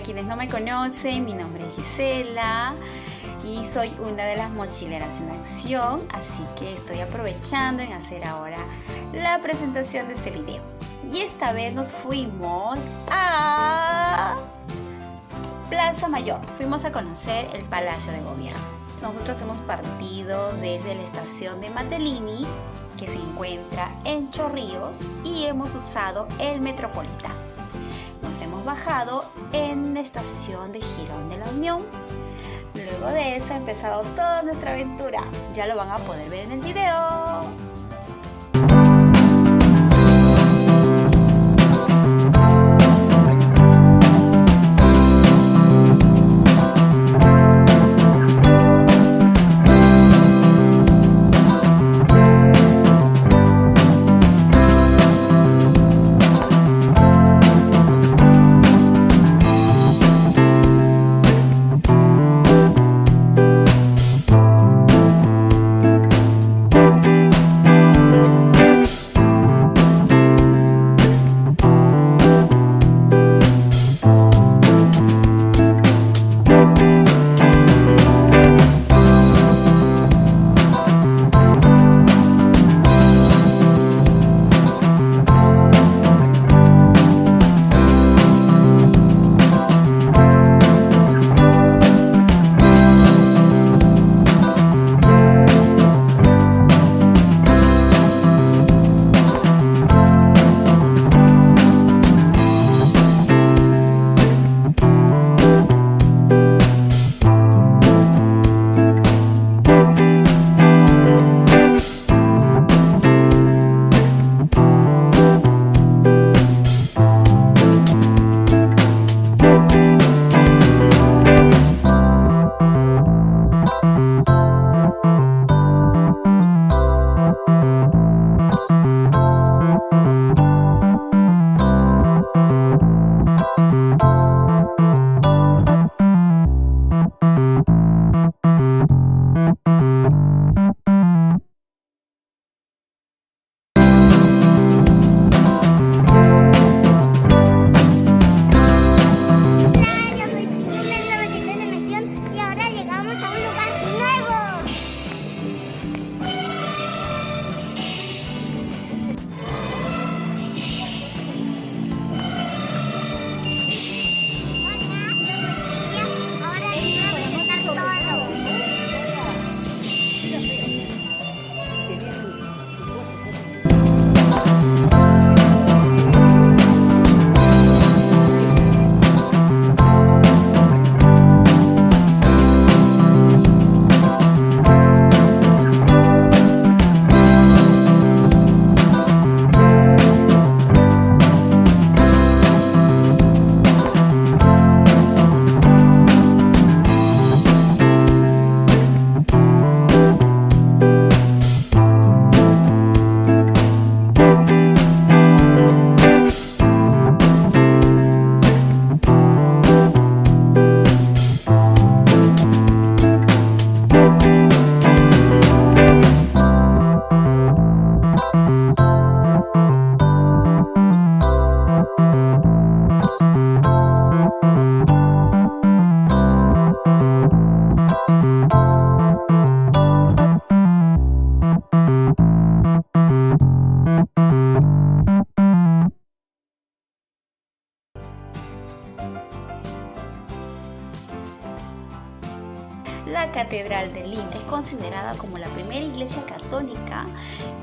quienes no me conocen, mi nombre es Gisela y soy una de las mochileras en acción, así que estoy aprovechando en hacer ahora la presentación de este video. Y esta vez nos fuimos a Plaza Mayor, fuimos a conocer el Palacio de Gobierno. Nosotros hemos partido desde la estación de Matelini, que se encuentra en Chorrillos, y hemos usado el Metropolitano. Nos hemos bajado en la estación de Girón de la Unión. Luego de eso ha empezado toda nuestra aventura. Ya lo van a poder ver en el video. La Catedral de Lima es considerada como la primera iglesia católica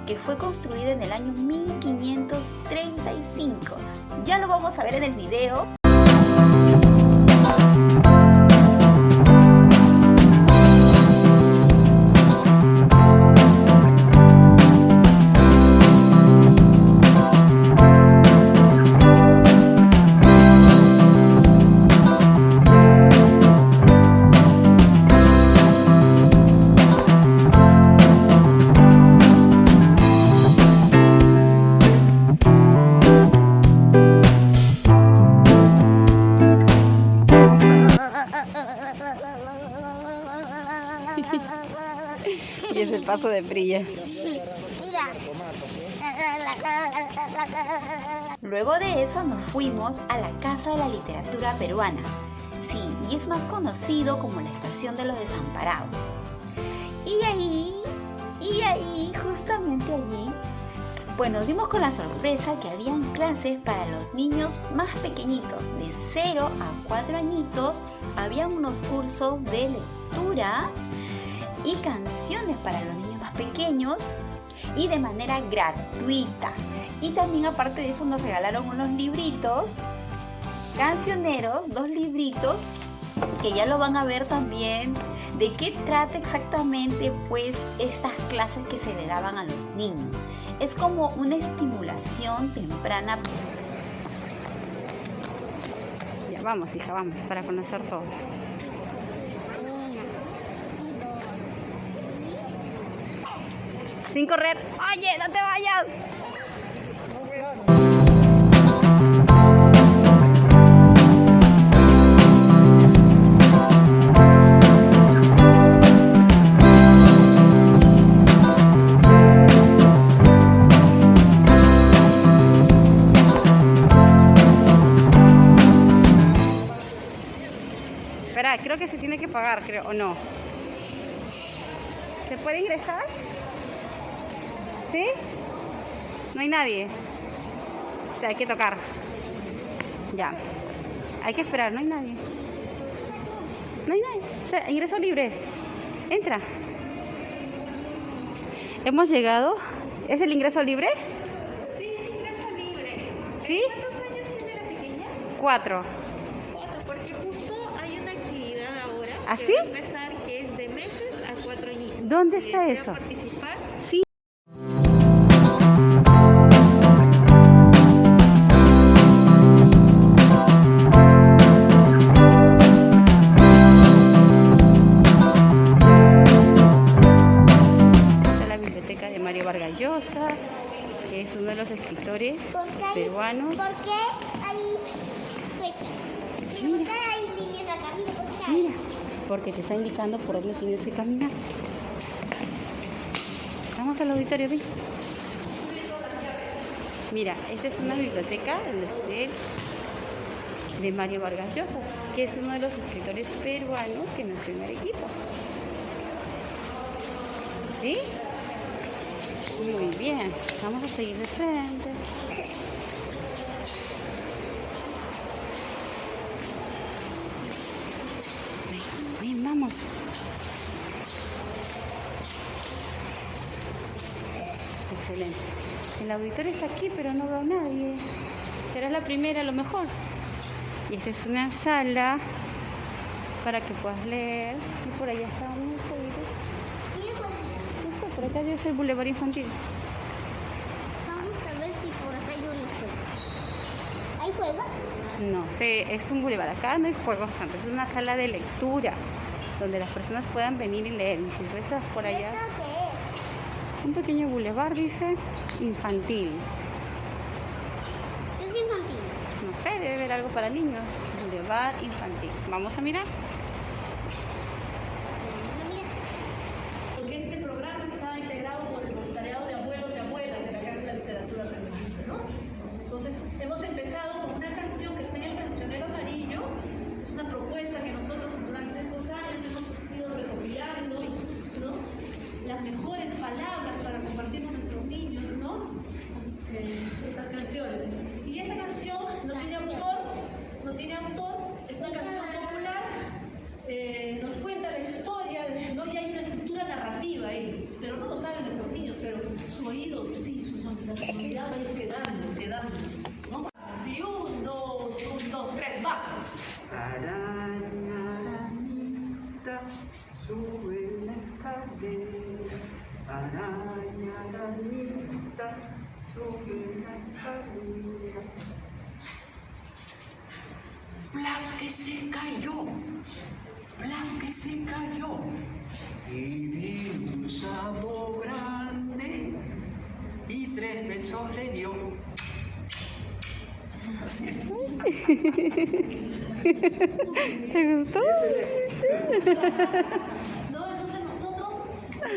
que fue construida en el año 1535. Ya lo vamos a ver en el video. Y es el paso de Brilla. Mira, la Luego de eso nos fuimos a la Casa de la Literatura Peruana. Sí, y es más conocido como la Estación de los Desamparados. Y ahí, justamente allí, pues nos dimos con la sorpresa que habían clases para los niños más pequeñitos, de 0 a 4 añitos. Habían unos cursos de lectura y canciones para los niños más pequeños y de manera gratuita. Y también aparte de eso nos regalaron unos libritos cancioneros, 2 libritos que ya lo van a ver también de qué trata exactamente pues estas clases que se le daban a los niños. Es como una estimulación temprana. Ya vamos, hija, vamos, para conocer todo. Sin correr. Oye, no te vayas. Espera, creo que se tiene que pagar, creo, o no. ¿Se puede ingresar? ¿Sí? No hay nadie. O sea, hay que tocar. Ya. Hay que esperar, no hay nadie. No hay nadie. O sea, ingreso libre. Entra. Hemos llegado. ¿Es el ingreso libre? Sí, es ingreso libre. ¿Sí? ¿Cuántos años tiene la pequeña? 4. 4, porque justo hay una actividad ahora ¿Ah, que sí? va a empezar que es de meses a 4 añitos. ¿Dónde Si está desea eso? participar, Sí. La biblioteca de Mario Vargas Llosa, que es uno de los escritores peruanos. ¿Por qué hay flechas? ¿Por qué hay líneas acá? Mira, ¿por qué hay? Mira, porque te está indicando por dónde tienes que caminar. Vamos al auditorio, ven. Mira, esta es una biblioteca de Mario Vargas Llosa, que es uno de los escritores peruanos que nació en Arequipa. ¿Sí? Muy bien, vamos a seguir de frente. Ven, vamos. Excelente. El auditorio está aquí, pero no veo a nadie. Será la primera a lo mejor. Y esta es una sala para que puedas leer. Y por allá está un jueguito. No sé, por acá debe ser el Boulevard Infantil. Vamos a ver si por acá hay unos juegos. ¿Hay juegos? No sé, es un boulevard. Acá no hay juegos santos, es una sala de lectura donde las personas puedan venir y leer. Y si rezas por allá, ¿Esto qué es? un pequeño boulevard dice infantil. Es infantil. No sé, debe haber algo para niños. Boulevard infantil. Vamos a mirar. porque este programa está integrado por el voluntariado de abuelos y abuelas de la Casa de la Literatura Peruana, ¿no? Entonces, hemos empezado con una canción que está en el cancionero amarillo. Es una propuesta que nosotros durante estos años hemos ido recopilando, ¿no? Las mejores palabras para compartir con nuestros niños, ¿no? Esas canciones. Y esta canción no tiene autor, es una canción popular, nos cuenta la historia, ¿no? Y hay una estructura narrativa ahí, pero no lo saben nuestros niños, pero su oído sí, su sonoridad va a ir quedando, ¿no? Si 1, 2, 3, va. Araña, arañita, sube la escalera. Araña, arañita, sube la escalera. ¡Plaf que se cayó! ¡Plaf que se cayó! Y vi un sapo grande y 3 besos le dio. Así fue. ¿Te gustó? ¿No? Entonces nosotros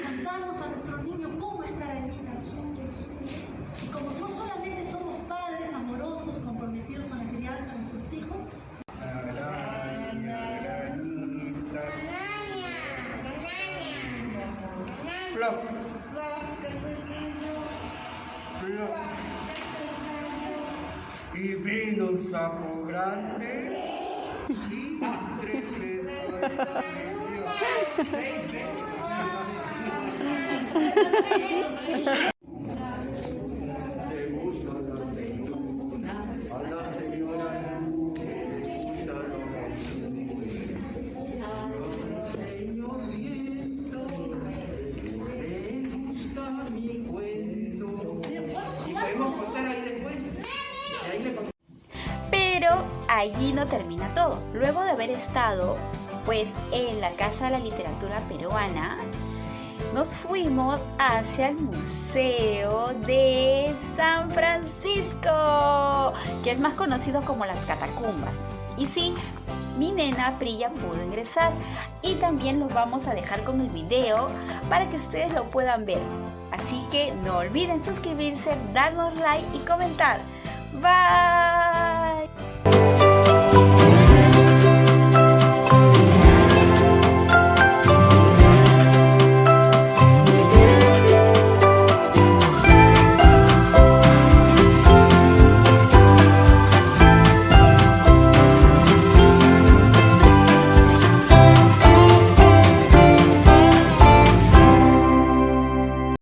contamos a nuestros niños cómo esta arañita sube. Y como no son Flop. Flop. Y vino un sapo grande y 3 pesos Pero allí no termina todo. Luego de haber estado pues en la Casa de la Literatura Peruana, nos fuimos hacia el Museo de San Francisco, que es más conocido como las Catacumbas. Y sí, mi nena Priya pudo ingresar y también los vamos a dejar con el video para que ustedes lo puedan ver. Así que no olviden suscribirse, darnos like y comentar. Bye.